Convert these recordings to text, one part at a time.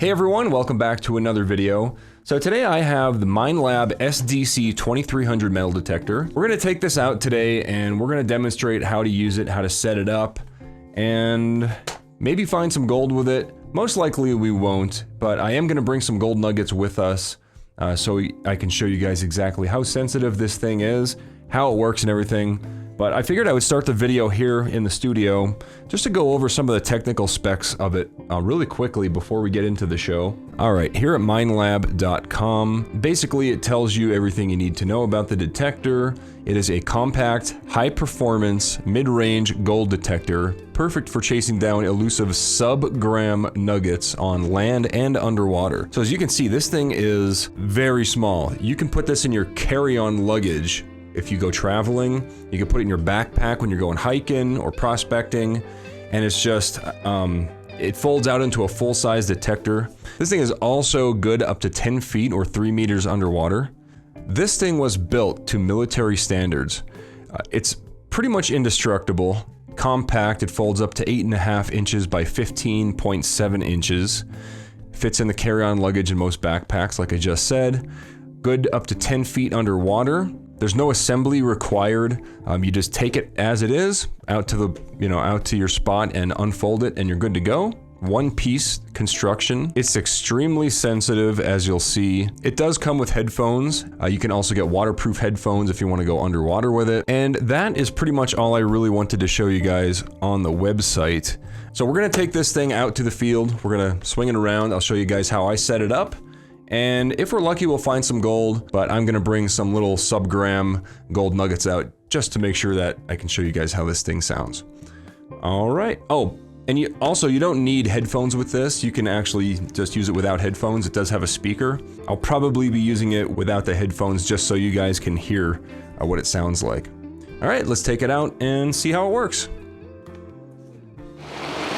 Hey everyone, welcome back to another video. So today I have the Minelab SDC 2300 metal detector. We're going to take this out today and we're going to demonstrate how to use it, how to set it up, and maybe find some gold with it. Most likely we won't, but I am going to bring some gold nuggets with us so I can show you guys exactly how sensitive this thing is, how it works and everything. But I figured I would start the video here in the studio just to go over some of the technical specs of it really quickly before we get into the show. Alright, here at minelab.com, basically it tells you everything you need to know about the detector. It is a compact, high-performance, mid-range gold detector, perfect for chasing down elusive sub-gram nuggets on land and underwater. So as you can see, this thing is very small. You can put this in your carry-on luggage. If you go traveling, you can put it in your backpack when you're going hiking or prospecting, and it's just, it folds out into a full-size detector. This thing is also good up to 10 feet or 3 meters underwater. This thing was built to military standards. It's pretty much indestructible, compact, it folds up to 8.5 inches by 15.7 inches. Fits in the carry-on luggage in most backpacks, like I just said. Good up to 10 feet underwater. There's no assembly required. You just take it as it is out to the, out to your spot and unfold it, and you're good to go. One piece construction. It's extremely sensitive, as you'll see. It does come with headphones. You can also get waterproof headphones if you want to go underwater with it. And that is pretty much all I really wanted to show you guys on the website. So we're gonna take this thing out to the field. We're gonna swing it around. I'll show you guys how I set it up. And if we're lucky, we'll find some gold, but I'm gonna bring some little sub-gram gold nuggets out just to make sure that I can show you guys how this thing sounds. All right. Oh, and you don't need headphones with this. You can actually just use it without headphones. It does have a speaker. I'll probably be using it without the headphones just so you guys can hear what it sounds like. All right, let's take it out and see how it works.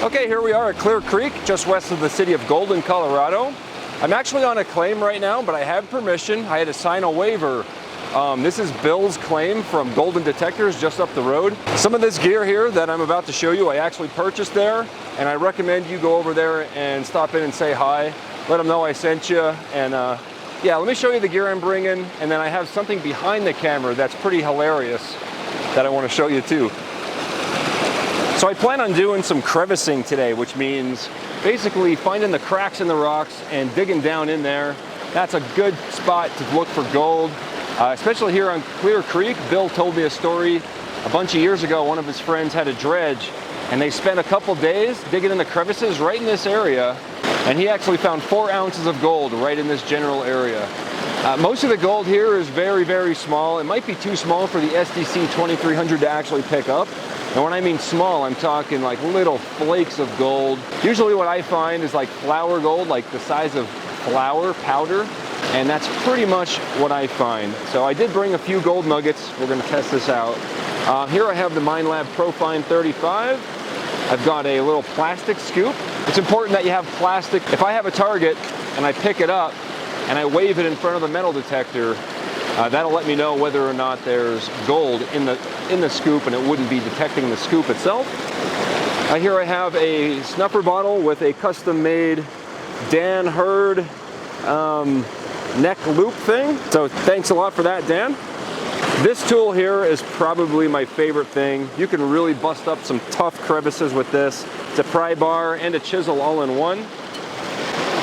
Okay, here we are at Clear Creek, just west of the city of Golden, Colorado. I'm actually on a claim right now, but I have permission. I had to sign a waiver. This is Bill's claim from Golden Detectors just up the road. Some of this gear here that I'm about to show you, I actually purchased there, and I recommend you go over there and stop in and say hi. Let them know I sent you, and yeah, let me show you the gear I'm bringing, and then I have something behind the camera that's pretty hilarious that I want to show you too. So I plan on doing some crevicing today, which means basically finding the cracks in the rocks and digging down in there. That's a good spot to look for gold, especially here on Clear Creek. Bill told me a story a bunch of years ago. One of his friends had a dredge and they spent a couple days digging in the crevices right in this area, and he actually found 4 ounces of gold right in this general area. Most of the gold here is very, very small. It might be too small for the SDC 2300 to actually pick up. And when I mean small, I'm talking like little flakes of gold. Usually what I find is like flour gold, like the size of flour powder, and that's pretty much what I find. So I did bring a few gold nuggets. We're gonna test this out. Here I have the Minelab Profine 35. I've got a little plastic scoop. It's important that you have plastic. If I have a target and I pick it up and I wave it in front of the metal detector, that'll let me know whether or not there's gold in the scoop, and it wouldn't be detecting the scoop itself. Here I have a snuffer bottle with a custom-made Dan Hurd neck loop thing. So thanks a lot for that, Dan. This tool here is probably my favorite thing. You can really bust up some tough crevices with this. It's a pry bar and a chisel all in one.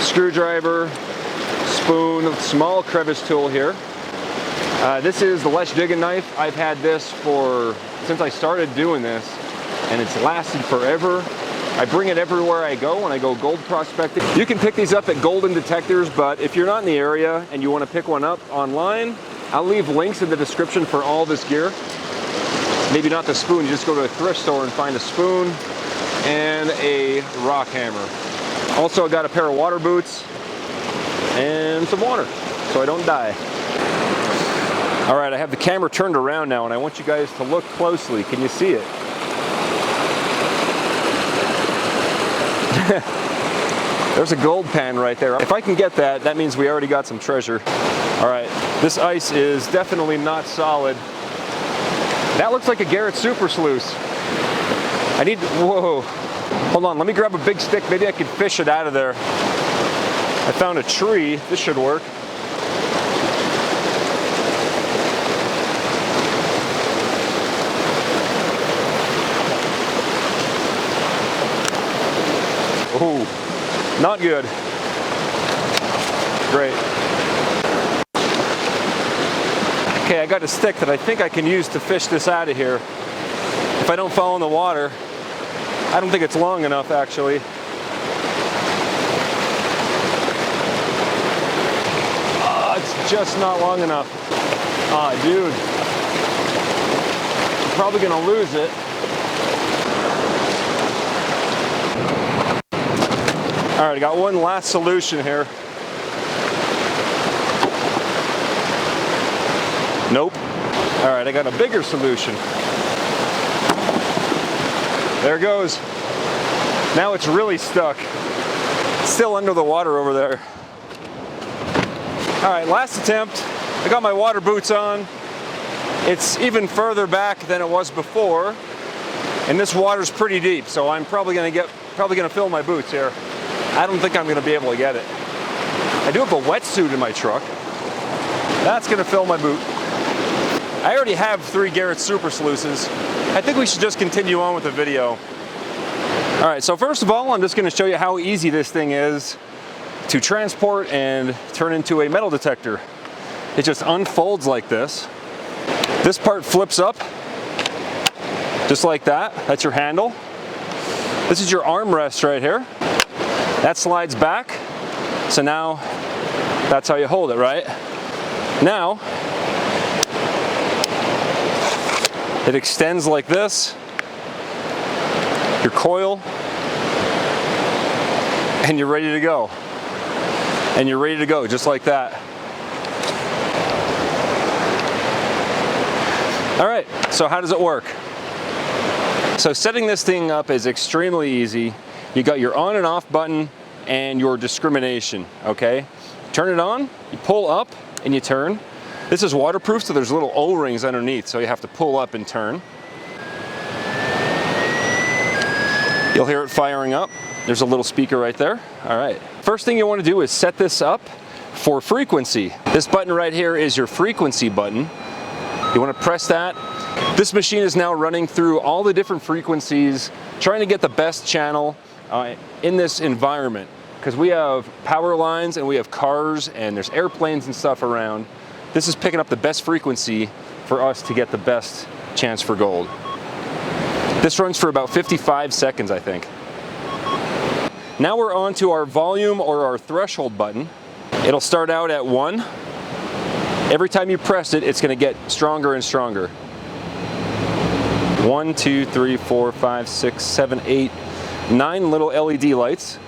Screwdriver, spoon, small crevice tool here. This is the Klesh digging knife. I've had this since I started doing this, and it's lasted forever. I bring it everywhere I go when I go gold prospecting. You can pick these up at Golden Detectors, but if you're not in the area and you want to pick one up online, I'll leave links in the description for all this gear. Maybe not the spoon, you just go to a thrift store and find a spoon and a rock hammer. Also, I got a pair of water boots and some water so I don't die. All right, I have the camera turned around now, and I want you guys to look closely. Can you see it? There's a gold pan right there. If I can get that, that means we already got some treasure. All right, this ice is definitely not solid. That looks like a Garrett Super Sluice. Whoa. Hold on, let me grab a big stick. Maybe I can fish it out of there. I found a tree. This should work. Oh, not good. Great. Okay, I got a stick that I think I can use to fish this out of here. If I don't fall in the water, I don't think it's long enough actually. It's just not long enough. Ah, dude. I'm probably gonna lose it. All right, I got one last solution here. Nope. All right, I got a bigger solution. There it goes. Now it's really stuck. It's still under the water over there. All right, last attempt. I got my water boots on. It's even further back than it was before, and this water's pretty deep, so I'm probably gonna fill my boots here. I don't think I'm gonna be able to get it. I do have a wetsuit in my truck. That's gonna fill my boot. I already have 3 Garrett Super Sluices. I think we should just continue on with the video. All right, so first of all, I'm just gonna show you how easy this thing is to transport and turn into a metal detector. It just unfolds like this. This part flips up, just like that. That's your handle. This is your armrest right here. That slides back. So now, that's how you hold it, right? Now, it extends like this. Your coil, and you're ready to go. And you're ready to go, just like that. All right, so how does it work? So setting this thing up is extremely easy. You got your on and off button and your discrimination, okay? Turn it on, you pull up and you turn. This is waterproof, so there's little O-rings underneath, so you have to pull up and turn. You'll hear it firing up. There's a little speaker right there. All right. First thing you want to do is set this up for frequency. This button right here is your frequency button. You want to press that. This machine is now running through all the different frequencies, trying to get the best channel in this environment, because we have power lines and we have cars and there's airplanes and stuff around. This is picking up the best frequency for us to get the best chance for gold. This runs for about 55 seconds, I think. Now we're on to our volume or our threshold button. It'll start out at 1. Every time you press it, it's going to get stronger and stronger. 1, 2, 3, 4, 5, 6, 7, 8, 9 little LED lights.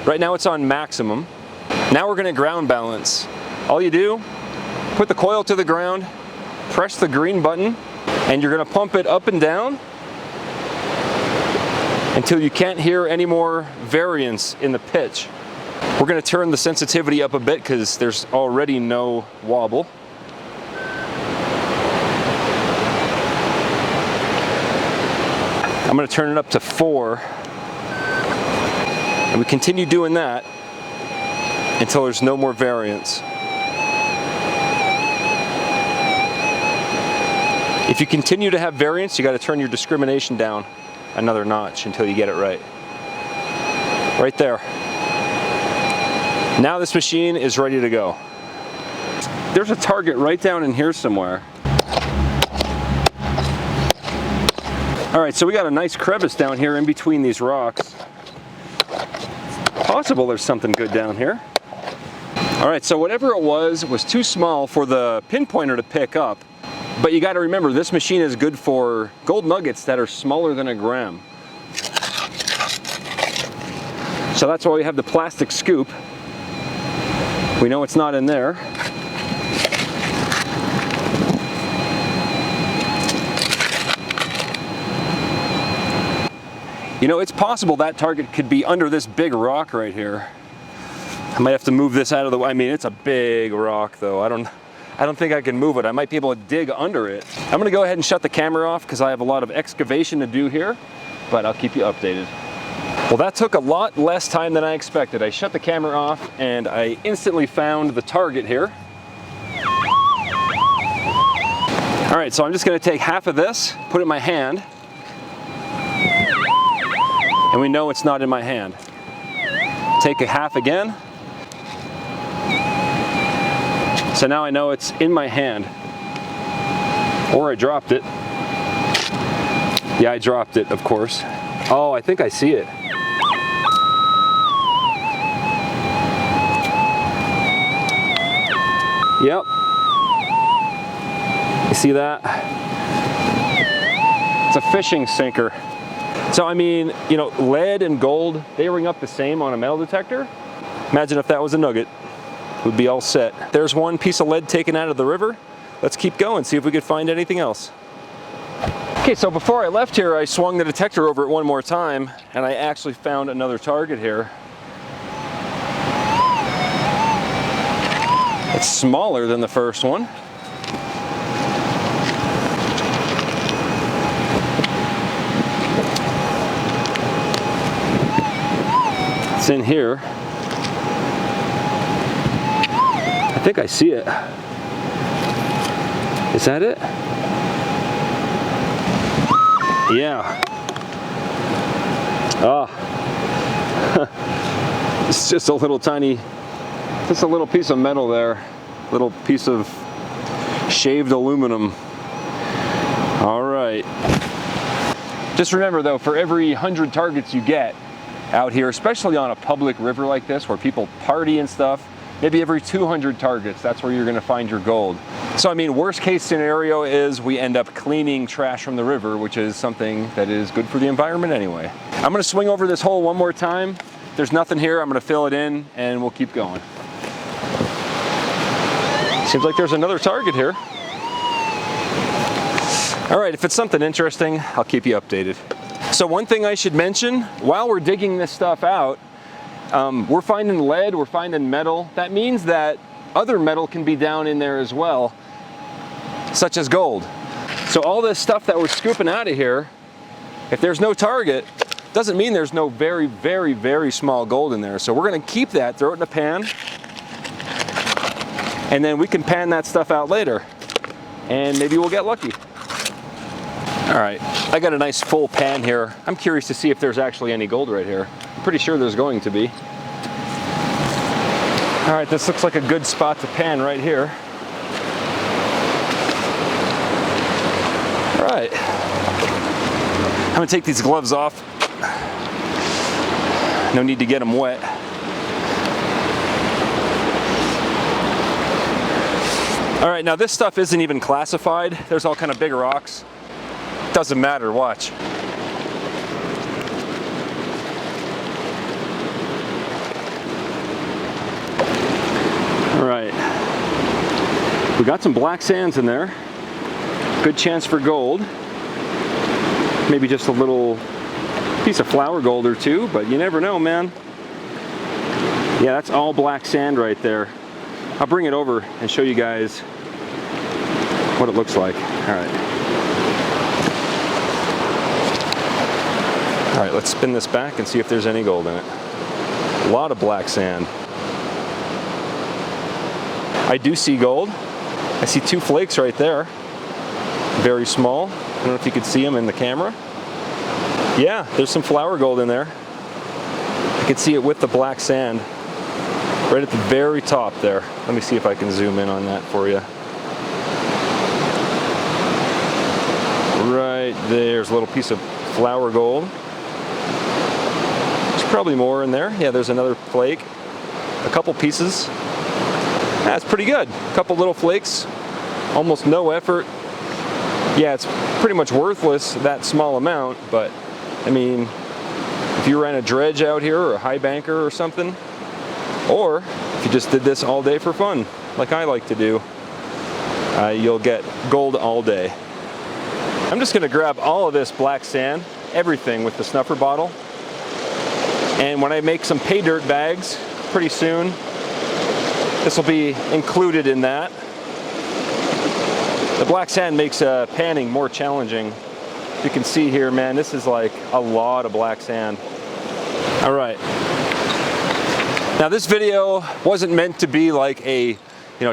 Right now it's on maximum. Now we're going to ground balance. All you do, put the coil to the ground, press the green button, and you're going to pump it up and down until you can't hear any more variance in the pitch. We're going to turn the sensitivity up a bit because there's already no wobble. I'm going to turn it up to 4. And we continue doing that until there's no more variance. If you continue to have variance, you got to turn your discrimination down another notch until you get it right. Right there. Now this machine is ready to go. There's a target right down in here somewhere. All right, so we got a nice crevice down here in between these rocks. Possible there's something good down here. All right, so whatever it was too small for the pinpointer to pick up. But you got to remember, this machine is good for gold nuggets that are smaller than a gram. So that's why we have the plastic scoop. We know it's not in there. You know, it's possible that target could be under this big rock right here. I might have to move this out of the way. I mean, it's a big rock though. I don't think I can move it. I might be able to dig under it. I'm gonna go ahead and shut the camera off because I have a lot of excavation to do here, but I'll keep you updated. Well, that took a lot less time than I expected. I shut the camera off and I instantly found the target here. All right, so I'm just gonna take half of this, put it in my hand, and we know it's not in my hand. Take a half again. So now I know it's in my hand. Or I dropped it. Yeah, I dropped it, of course. Oh, I think I see it. Yep. You see that? It's a fishing sinker. So I mean, you know, lead and gold, they ring up the same on a metal detector. Imagine if that was a nugget. We'd be all set. There's one piece of lead taken out of the river. Let's keep going, see if we could find anything else. Okay, so before I left here, I swung the detector over it one more time, and I actually found another target here. It's smaller than the first one. It's in here. I think I see it. Is that it? Yeah. Ah. It's just a little tiny, just a little piece of metal there. Little piece of shaved aluminum. All right. Just remember though, for every 100 targets you get out here, especially on a public river like this where people party and stuff, maybe every 200 targets, that's where you're gonna find your gold. So I mean, worst case scenario is we end up cleaning trash from the river, which is something that is good for the environment anyway. I'm gonna swing over this hole one more time. If there's nothing here, I'm gonna fill it in and we'll keep going. Seems like there's another target here. All right, if it's something interesting, I'll keep you updated. So one thing I should mention, while we're digging this stuff out, we're finding lead, we're finding metal. That means that other metal can be down in there as well, such as gold. So all this stuff that we're scooping out of here, if there's no target, doesn't mean there's no very, very, very small gold in there. So we're gonna keep that, throw it in a pan, and then we can pan that stuff out later, and maybe we'll get lucky. All right, I got a nice full pan here. I'm curious to see if there's actually any gold right here. I'm pretty sure there's going to be. All right, this looks like a good spot to pan right here. All right, I'm gonna take these gloves off. No need to get them wet. All right, now this stuff isn't even classified. There's all kind of big rocks. Doesn't matter, watch. All right, we got some black sands in there. Good chance for gold. Maybe just a little piece of flower gold or two, but you never know, man. Yeah, that's all black sand right there. I'll bring it over and show you guys what it looks like. All right. All right, let's spin this back and see if there's any gold in it. A lot of black sand. I do see gold. I see two flakes right there. Very small. I don't know if you could see them in the camera. Yeah, there's some flower gold in there. I can see it with the black sand. Right at the very top there. Let me see if I can zoom in on that for you. Right there's a little piece of flower gold. There's probably more in there. Yeah, there's another flake. A couple pieces. That's pretty good. A couple little flakes. Almost no effort. Yeah, it's pretty much worthless, that small amount, but I mean, if you ran a dredge out here or a high banker or something, or if you just did this all day for fun, like I like to do, you'll get gold all day. I'm just gonna grab all of this black sand, everything with the snuffer bottle, and when I make some pay dirt bags pretty soon, this will be included in that. The black sand makes panning more challenging. You can see here, man, this is like a lot of black sand. All right. Now this video wasn't meant to be like a,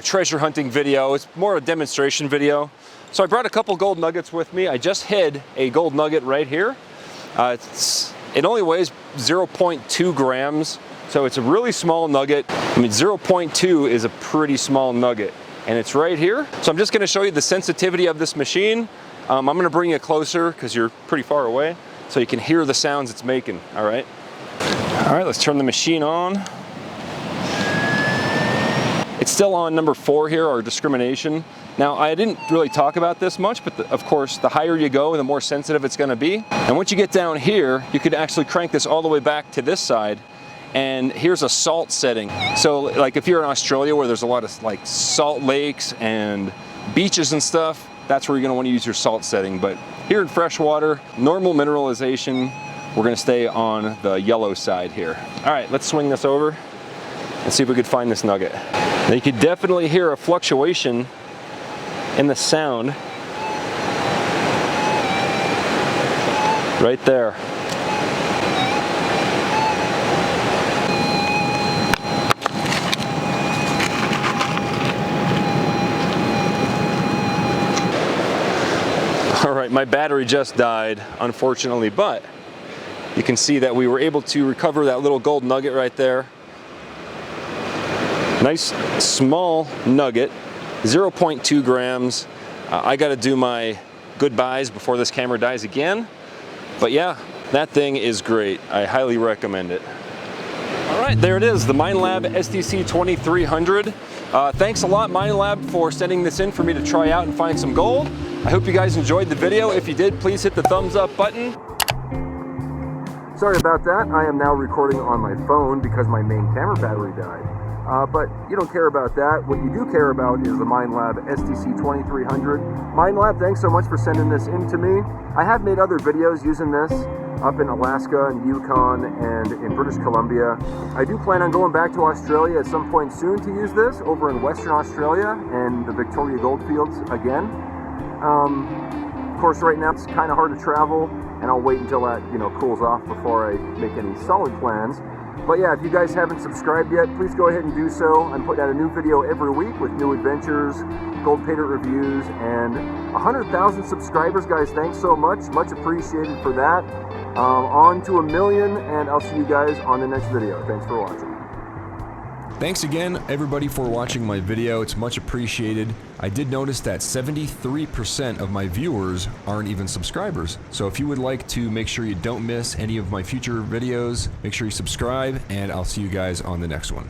treasure hunting video. It's more a demonstration video. So I brought a couple gold nuggets with me. I just hid a gold nugget right here. It only weighs 0.2 grams. So it's a really small nugget. I mean, 0.2 is a pretty small nugget, and it's right here. So I'm just gonna show you the sensitivity of this machine. I'm gonna bring you closer because you're pretty far away so you can hear the sounds it's making, all right? All right, let's turn the machine on. It's still on number 4 here, our discrimination. Now, I didn't really talk about this much, but of course, the higher you go, the more sensitive it's gonna be. And once you get down here, you could actually crank this all the way back to this side. And here's a salt setting. So like if you're in Australia where there's a lot of like salt lakes and beaches and stuff, that's where you're gonna wanna use your salt setting. But here in freshwater, normal mineralization, we're gonna stay on the yellow side here. All right, let's swing this over and see if we could find this nugget. Now you could definitely hear a fluctuation in the sound right there. All right, my battery just died, unfortunately, but you can see that we were able to recover that little gold nugget right there. Nice small nugget, 0.2 grams. I gotta do my goodbyes before this camera dies again. But yeah, that thing is great. I highly recommend it. All right, there it is, the Minelab SDC 2300. Thanks a lot, Minelab, for sending this in for me to try out and find some gold. I hope you guys enjoyed the video. If you did, please hit the thumbs up button. Sorry about that. I am now recording on my phone because my main camera battery died. But you don't care about that. What you do care about is the Minelab SDC 2300. Minelab, thanks so much for sending this in to me. I have made other videos using this up in Alaska and Yukon and in British Columbia. I do plan on going back to Australia at some point soon to use this over in Western Australia and the Victoria Goldfields again. Of course, right now it's kind of hard to travel, and I'll wait until that cools off before I make any solid plans. But yeah, if you guys haven't subscribed yet, please go ahead and do so. I'm putting out a new video every week with new adventures, gold payment reviews, and 100,000 subscribers, guys. Thanks so much. Much appreciated for that. On to 1 million, and I'll see you guys on the next video. Thanks for watching. Thanks again, everybody, for watching my video. It's much appreciated. I did notice that 73% of my viewers aren't even subscribers. So if you would like to make sure you don't miss any of my future videos, make sure you subscribe, and I'll see you guys on the next one.